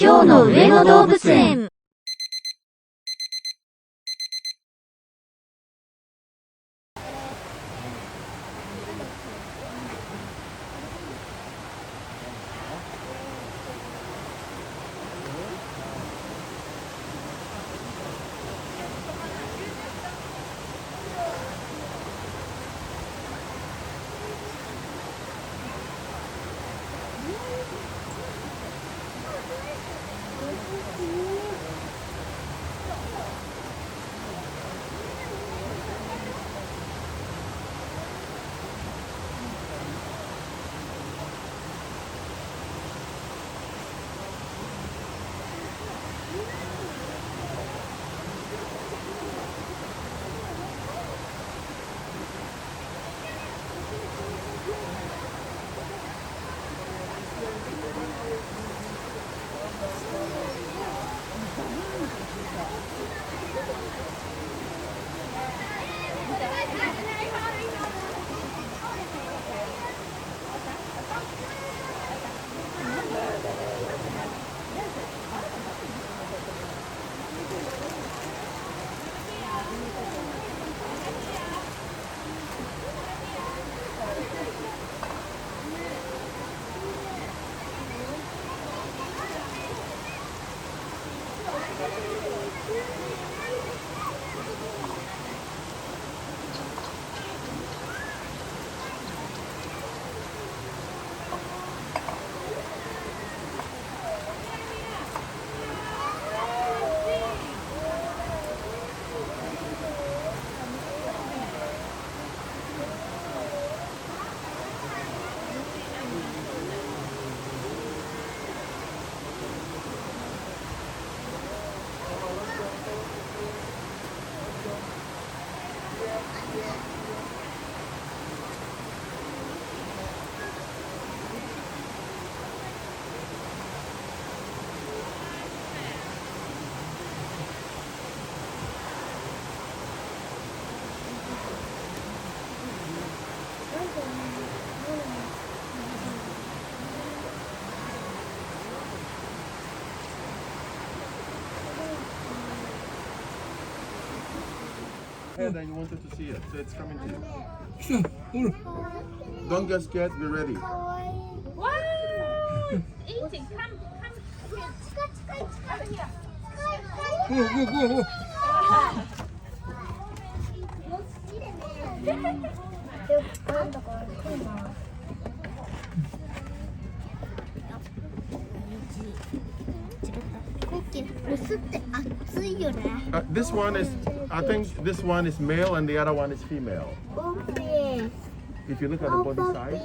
今日の上野動物園。Head and you wanted to see it, so it's coming to you. Don't get scared, be ready. Wow! Eating. Come. Over here. This one is, I think this one is male and the other one is female. If you look at the body size.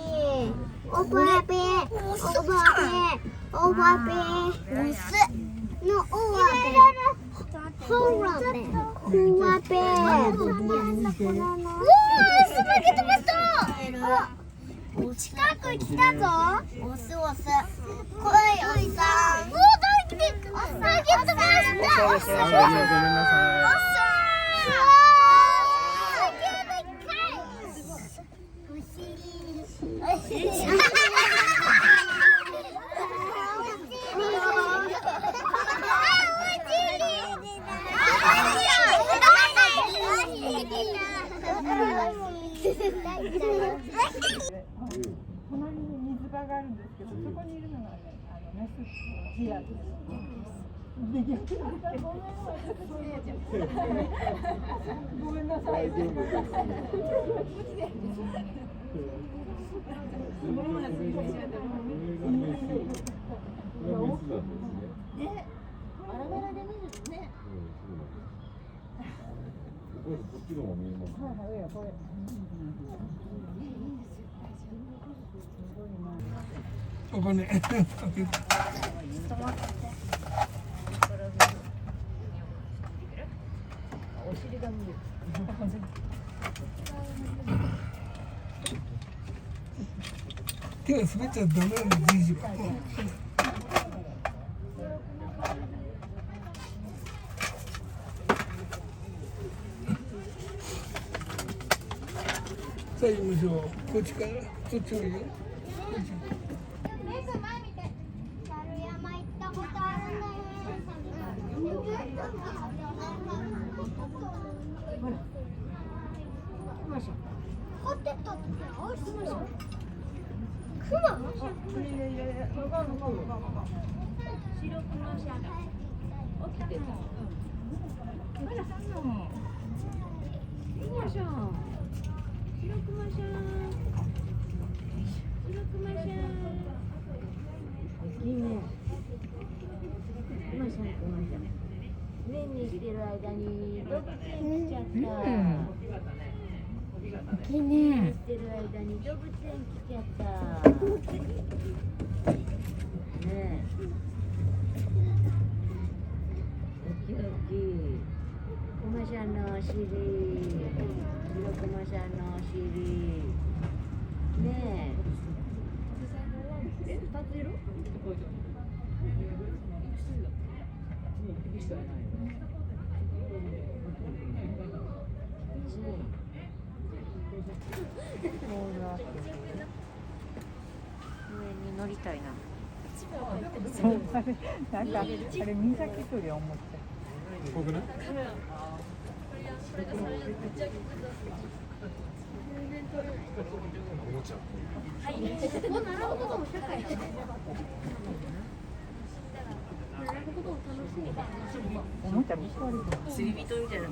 隣に水場があるんですけど、そこにいるのがね、メスヒアです。ごめんなさい。バラバラで見るね。こっちのも見えます。はいはい、これ。ここね。お尻が見える。手が滑っちゃダメなんだ、じいじは。さあ行きましょう。こっちから、そっちがいいよ。こっち。前見て。猿山行ったことあるポテトっておいしそう。クマ？いやいやいや、向こう向こう向こう向こう。白クマさん。起きてた。あら、さんの。クマさん。白クマさん。白クマさん。いいね。クマさん、クマさん。ねんねしてる間に動物園来ちゃった。いいね。してる間に動物園来ちゃった。ねえ。おきおき。クマさんのお尻。白クマさんのお尻。ねえ。2ついる？上に乗りたいな。そう、あれ、なんか、あれ、水先鳥思って。ここね。おもちゃ。おもちゃびっくり。釣り人みたいな。